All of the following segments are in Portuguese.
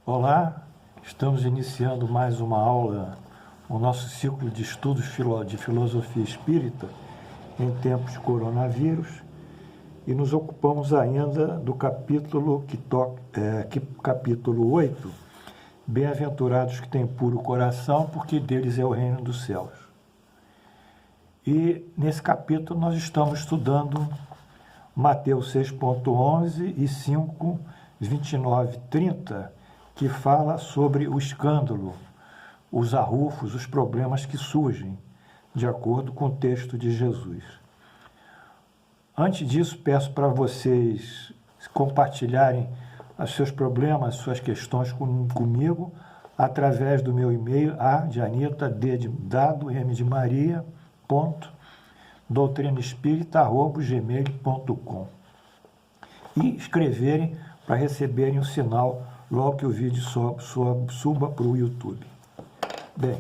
Olá, estamos iniciando mais uma aula, o nosso ciclo de estudos de filosofia espírita em tempos de coronavírus, e nos ocupamos ainda do capítulo capítulo 8, Bem-aventurados que têm puro coração, porque deles é o reino dos céus. E nesse capítulo nós estamos estudando Mateus 6.11 e 5:29-30, que fala sobre o escândalo, os arrufos, os problemas que surgem, de acordo com o texto de Jesus. Antes disso, peço para vocês compartilharem os seus problemas, suas questões comigo, através do meu e-mail, A de Anita, D de dado, M de Maria, doutrinaespírita@gmail.com, e escreverem para receberem o sinal logo que o vídeo suba para o YouTube. Bem,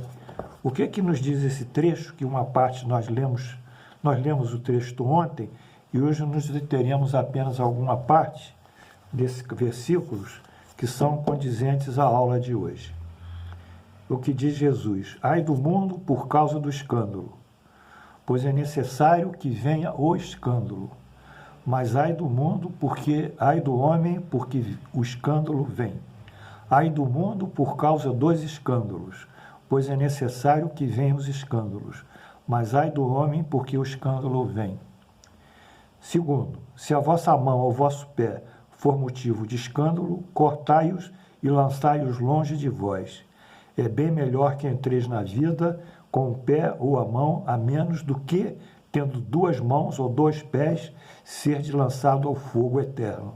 o que nos diz esse trecho, que uma parte nós lemos o trecho ontem, e hoje nos deteremos apenas alguma parte desses versículos que são condizentes à aula de hoje. O que diz Jesus: ai do mundo por causa do escândalo, pois é necessário que venha o escândalo. Mas ai do mundo, ai do homem, porque o escândalo vem. Ai do mundo por causa dos escândalos, pois é necessário que venham os escândalos. Mas ai do homem, porque o escândalo vem. Segundo, se a vossa mão ou vosso pé for motivo de escândalo, cortai-os e lançai-os longe de vós. É bem melhor que entreis na vida com o pé ou a mão, a menos do que, tendo duas mãos ou dois pés, ser lançado ao fogo eterno.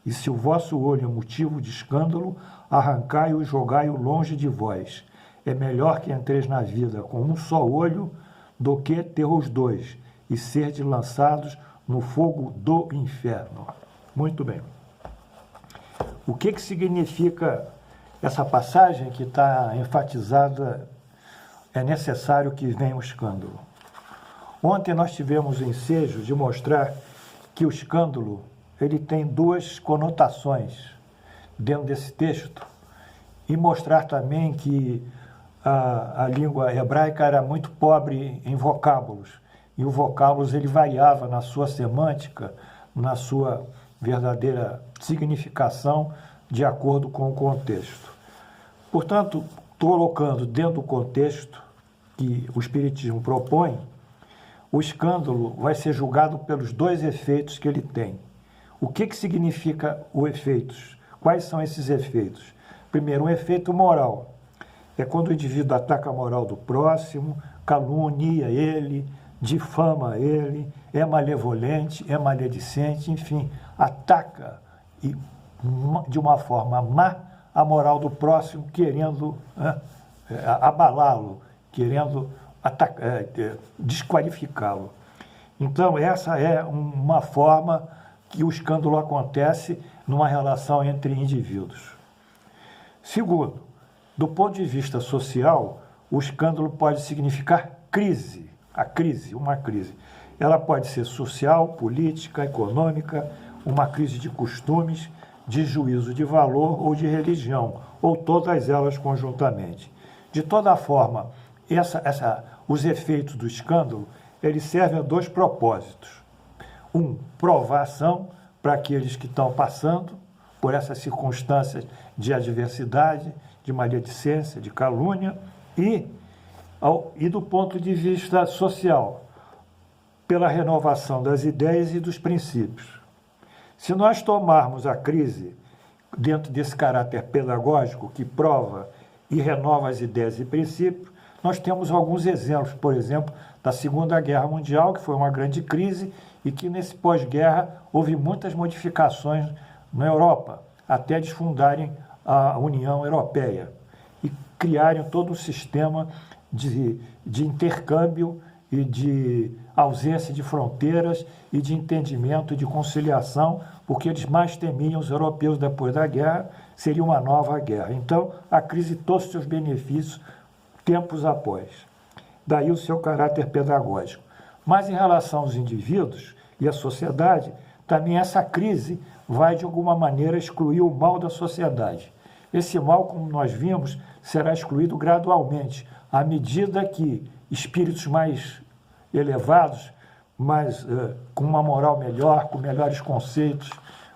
E se o vosso olho é motivo de escândalo, arrancai-o e jogai-o longe de vós. É melhor que entreis na vida com um só olho, do que ter os dois, e ser lançados no fogo do inferno. Muito bem. O que significa essa passagem que está enfatizada? É necessário que venha o escândalo. Ontem nós tivemos o ensejo de mostrar que o escândalo ele tem duas conotações dentro desse texto, e mostrar também que a língua hebraica era muito pobre em vocábulos, e o vocábulos ele variava na sua semântica, na sua verdadeira significação, de acordo com o contexto. Portanto, colocando dentro do contexto que o Espiritismo propõe, o escândalo vai ser julgado pelos dois efeitos que ele tem. O que significa os efeitos? Quais são esses efeitos? Primeiro, um efeito moral. É quando o indivíduo ataca a moral do próximo, calunia ele, difama ele, é malevolente, é maledicente, enfim, ataca de uma forma má a moral do próximo, querendo abalá-lo, querendo desqualificá-lo. Então, essa é uma forma que o escândalo acontece numa relação entre indivíduos. Segundo, do ponto de vista social, o escândalo pode significar crise, uma crise. Ela pode ser social, política, econômica, uma crise de costumes, de juízo de valor ou de religião, ou todas elas conjuntamente. De toda forma, os efeitos do escândalo, eles servem a dois propósitos. Provação para aqueles que estão passando por essas circunstâncias de adversidade, de maledicência, de calúnia, e do ponto de vista social, pela renovação das ideias e dos princípios. Se nós tomarmos a crise dentro desse caráter pedagógico que prova e renova as ideias e princípios, nós temos alguns exemplos, por exemplo, da Segunda Guerra Mundial, que foi uma grande crise e que nesse pós-guerra houve muitas modificações na Europa, até desfundarem a União Europeia e criarem todo um sistema de intercâmbio e de ausência de fronteiras e de entendimento e de conciliação, porque eles mais temiam, os europeus, depois da guerra, seria uma nova guerra. Então, a crise trouxe seus benefícios tempos após. Daí o seu caráter pedagógico. Mas em relação aos indivíduos e à sociedade, também essa crise vai, de alguma maneira, excluir o mal da sociedade. Esse mal, como nós vimos, será excluído gradualmente, à medida que espíritos mais elevados, com uma moral melhor, com melhores conceitos,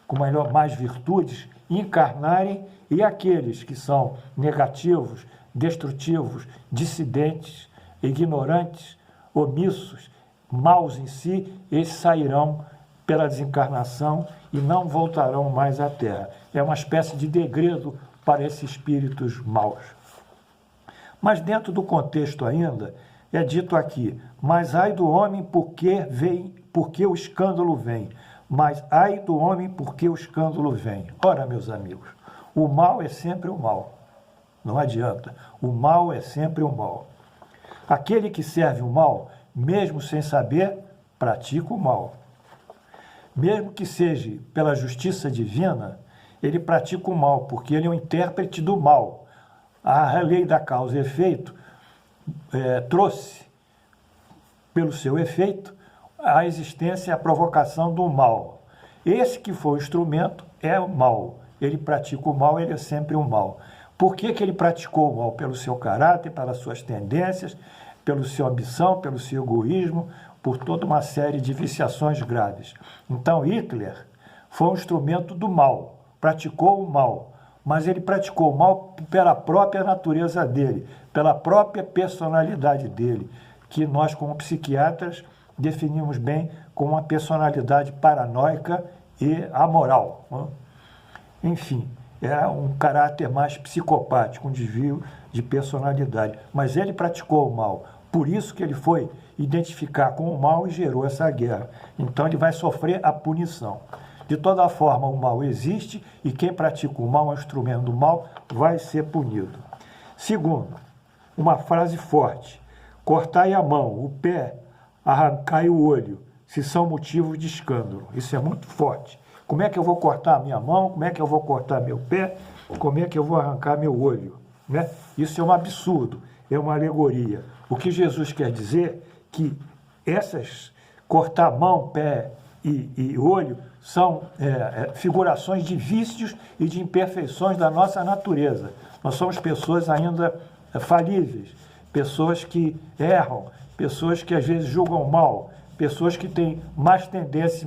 com mais virtudes, encarnarem, e aqueles que são negativos, destrutivos, dissidentes, ignorantes, omissos, maus em si, esses sairão pela desencarnação e não voltarão mais à Terra. É uma espécie de degredo para esses espíritos maus. Mas dentro do contexto ainda, é dito aqui, mas ai do homem porque o escândalo vem. Mas ai do homem porque o escândalo vem. Ora, meus amigos, o mal é sempre o mal. Não adianta. O mal é sempre o mal. Aquele que serve o mal, mesmo sem saber, pratica o mal. Mesmo que seja pela justiça divina, ele pratica o mal, porque ele é o intérprete do mal. A lei da causa e efeito trouxe, pelo seu efeito, a existência e a provocação do mal. Esse que foi o instrumento é o mal. Ele pratica o mal, ele é sempre o mal. Por que ele praticou o mal? Pelo seu caráter, pelas suas tendências, pela sua ambição, pelo seu egoísmo, por toda uma série de viciações graves. Então, Hitler foi um instrumento do mal, praticou o mal, mas ele praticou o mal pela própria natureza dele, pela própria personalidade dele, que nós, como psiquiatras, definimos bem como uma personalidade paranoica e amoral. Enfim, é um caráter mais psicopático, um desvio de personalidade. Mas ele praticou o mal, por isso que ele foi identificar com o mal e gerou essa guerra. Então ele vai sofrer a punição. De toda forma, o mal existe e quem pratica o mal, é um instrumento do mal, vai ser punido. Segundo, uma frase forte: cortai a mão, o pé, arrancai o olho, se são motivos de escândalo. Isso é muito forte. Como é que eu vou cortar a minha mão? Como é que eu vou cortar meu pé? Como é que eu vou arrancar meu olho? Né? Isso é um absurdo, é uma alegoria. O que Jesus quer dizer é que cortar mão, pé e olho são figurações de vícios e de imperfeições da nossa natureza. Nós somos pessoas ainda falíveis, pessoas que erram, pessoas que às vezes julgam mal, pessoas que têm mais tendências,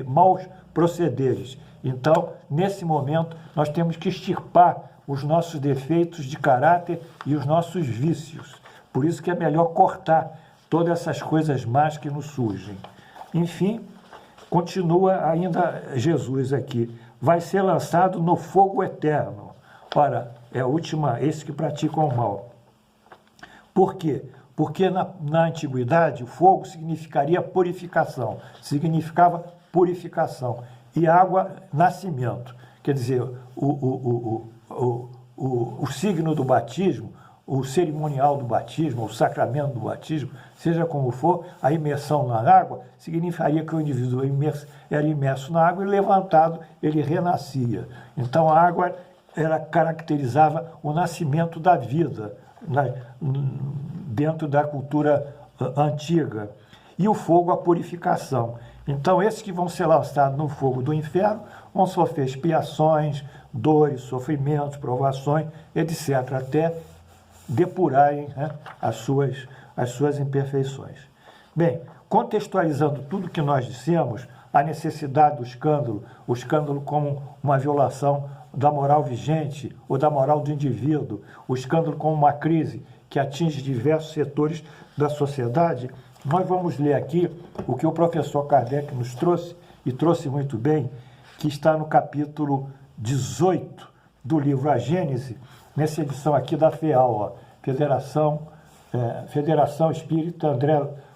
maus procederes. Então, nesse momento, nós temos que extirpar os nossos defeitos de caráter e os nossos vícios. Por isso que é melhor cortar todas essas coisas más que nos surgem. Enfim, continua ainda Jesus aqui. Vai ser lançado no fogo eterno. Ora, é a última, esse que praticam o mal. Por quê? Porque na antiguidade o fogo significaria purificação, significava purificação. E água, nascimento. Quer dizer, o signo do batismo, o cerimonial do batismo, o sacramento do batismo, seja como for, a imersão na água significaria que o indivíduo era imerso na água e levantado, ele renascia. Então a água caracterizava o nascimento da vida, dentro da cultura antiga. E o fogo, a purificação. Então, esses que vão ser lançados no fogo do inferno vão sofrer expiações, dores, sofrimentos, provações, etc., até depurarem, né, as suas imperfeições. Bem, contextualizando tudo que nós dissemos, a necessidade do escândalo, o escândalo como uma violação da moral vigente ou da moral do indivíduo, o escândalo como uma crise que atinge diversos setores da sociedade, nós vamos ler aqui o que o professor Kardec nos trouxe, e trouxe muito bem, que está no capítulo 18 do livro A Gênese, nessa edição aqui da FEAL, Federação Espírita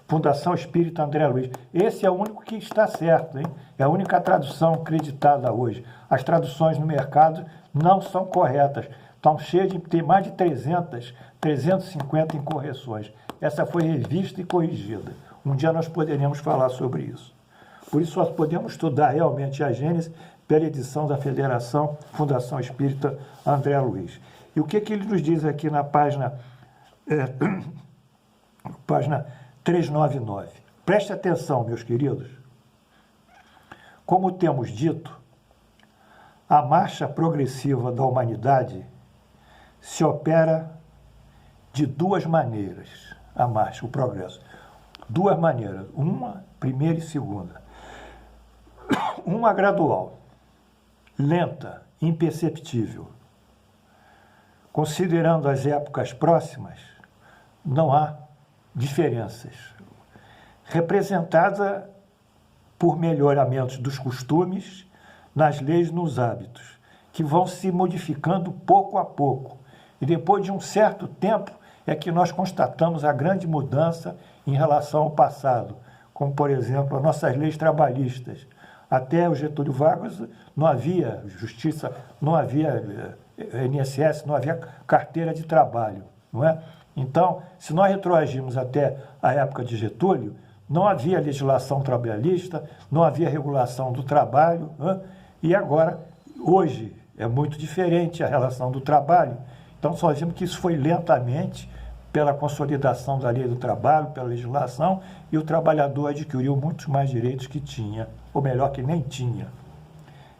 Fundação Espírita André Luiz. Esse é o único que está certo, hein? É a única tradução acreditada hoje. As traduções no mercado não são corretas. Estão cheias de ter mais de 350 incorreções. Essa foi revista e corrigida. Um dia nós poderemos falar sobre isso. Por isso, nós podemos estudar realmente a Gênese pela edição da Fundação Espírita André Luiz. E o que ele nos diz aqui na página 399? Preste atenção, meus queridos. Como temos dito, A marcha progressiva da humanidade se opera de duas maneiras, a marcha, o progresso. Duas maneiras, uma, primeira e segunda. Uma gradual, lenta, imperceptível. Considerando as épocas próximas, não há diferenças. Representada por melhoramentos dos costumes, nas leis e nos hábitos, que vão se modificando pouco a pouco. E depois de um certo tempo é que nós constatamos a grande mudança em relação ao passado, como, por exemplo, as nossas leis trabalhistas. Até o Getúlio Vargas não havia justiça, não havia INSS, não havia carteira de trabalho, não é? Então, se nós retroagirmos até a época de Getúlio, não havia legislação trabalhista, não havia regulação do trabalho, né? E agora, hoje, é muito diferente a relação do trabalho. Então, só vimos que isso foi lentamente, pela consolidação da lei do trabalho, pela legislação, e o trabalhador adquiriu muitos mais direitos que tinha, ou melhor, que nem tinha.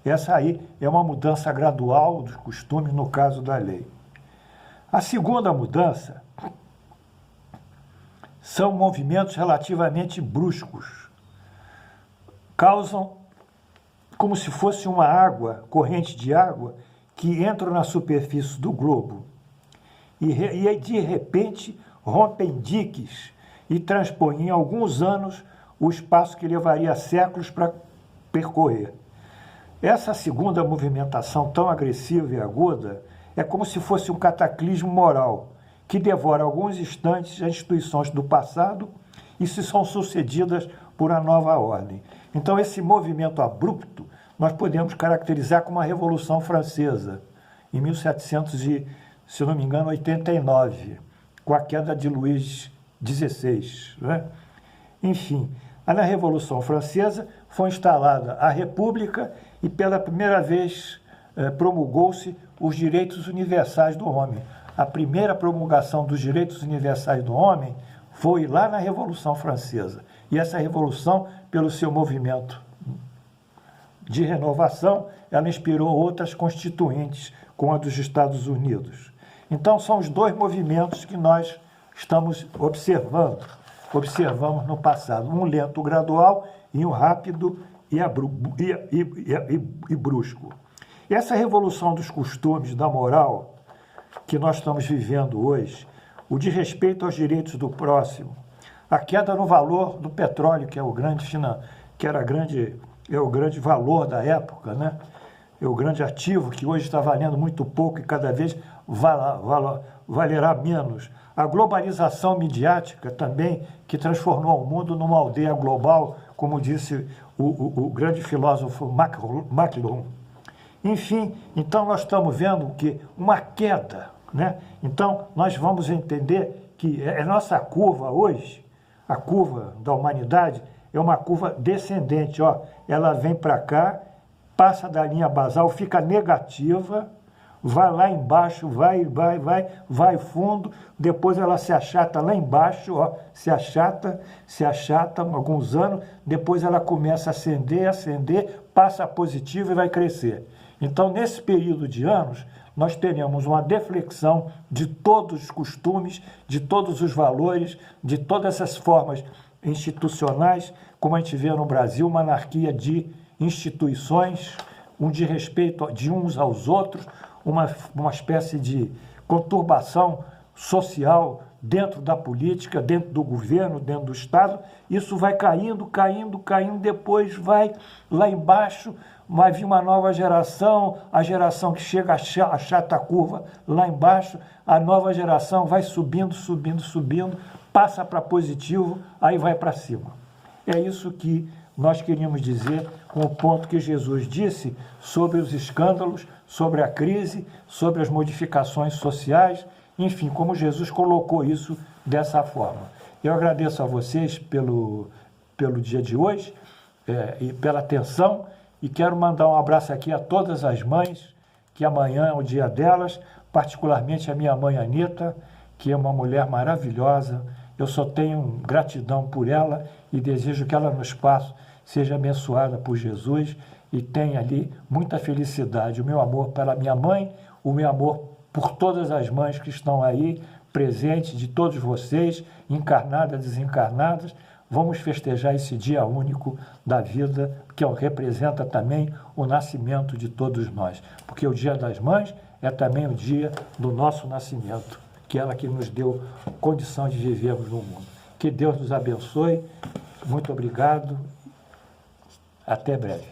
Essa aí é uma mudança gradual dos costumes no caso da lei. A segunda mudança são movimentos relativamente bruscos. Causam como se fosse uma água, corrente de água, que entra na superfície do globo e de repente rompem diques e transpõem em alguns anos o espaço que levaria séculos para percorrer. Essa segunda movimentação tão agressiva e aguda é como se fosse um cataclismo moral que devora alguns instantes as instituições do passado e se são sucedidas por uma nova ordem. Então, esse movimento abrupto nós podemos caracterizar como a Revolução Francesa, em 1700 e, se não me engano, 89, com a queda de Luís XVI, né? Enfim, na Revolução Francesa foi instalada a República e pela primeira vez promulgou-se os direitos universais do homem. A primeira promulgação dos direitos universais do homem foi lá na Revolução Francesa. E essa revolução, pelo seu movimento de renovação, ela inspirou outras constituintes, como a dos Estados Unidos. Então, são os dois movimentos que nós estamos observamos no passado. Um lento, gradual, e um rápido e brusco. E essa revolução dos costumes, da moral, que nós estamos vivendo hoje, o desrespeito aos direitos do próximo, a queda no valor do petróleo, que é o grande valor da época, né? É o grande ativo que hoje está valendo muito pouco e cada vez valerá menos. A globalização midiática também, que transformou o mundo numa aldeia global, como disse o grande filósofo MacLuhan. Enfim, então nós estamos vendo que uma queda, né? Então nós vamos entender que a nossa curva hoje, a curva da humanidade, é uma curva descendente, ó. Ela vem para cá, passa da linha basal, fica negativa, vai lá embaixo, vai fundo, depois ela se achata lá embaixo, ó, se achata alguns anos, depois ela começa a ascender, passa a positivo e vai crescer. Então, nesse período de anos, nós teremos uma deflexão de todos os costumes, de todos os valores, de todas essas formas institucionais, como a gente vê no Brasil, uma anarquia de instituições, um desrespeito de uns aos outros, uma espécie de conturbação social dentro da política, dentro do governo, dentro do Estado. Isso vai caindo, depois vai lá embaixo, vai vir uma nova geração, a geração que chega achata a curva lá embaixo, a nova geração vai subindo, passa para positivo, aí vai para cima. É isso que nós queríamos dizer com o ponto que Jesus disse sobre os escândalos, sobre a crise, sobre as modificações sociais, enfim, como Jesus colocou isso dessa forma. Eu agradeço a vocês pelo dia de hoje e pela atenção, e quero mandar um abraço aqui a todas as mães, que amanhã é o dia delas, particularmente a minha mãe Anita, que é uma mulher maravilhosa. Eu só tenho gratidão por ela e desejo que ela no espaço seja abençoada por Jesus e tenha ali muita felicidade. O meu amor para minha mãe, o meu amor por todas as mães que estão aí, presentes, de todos vocês, encarnadas, desencarnadas. Vamos festejar esse dia único da vida, que representa também o nascimento de todos nós. Porque o Dia das Mães é também o dia do nosso nascimento, que ela que nos deu condição de vivermos no mundo. Que Deus nos abençoe. Muito obrigado. Até breve.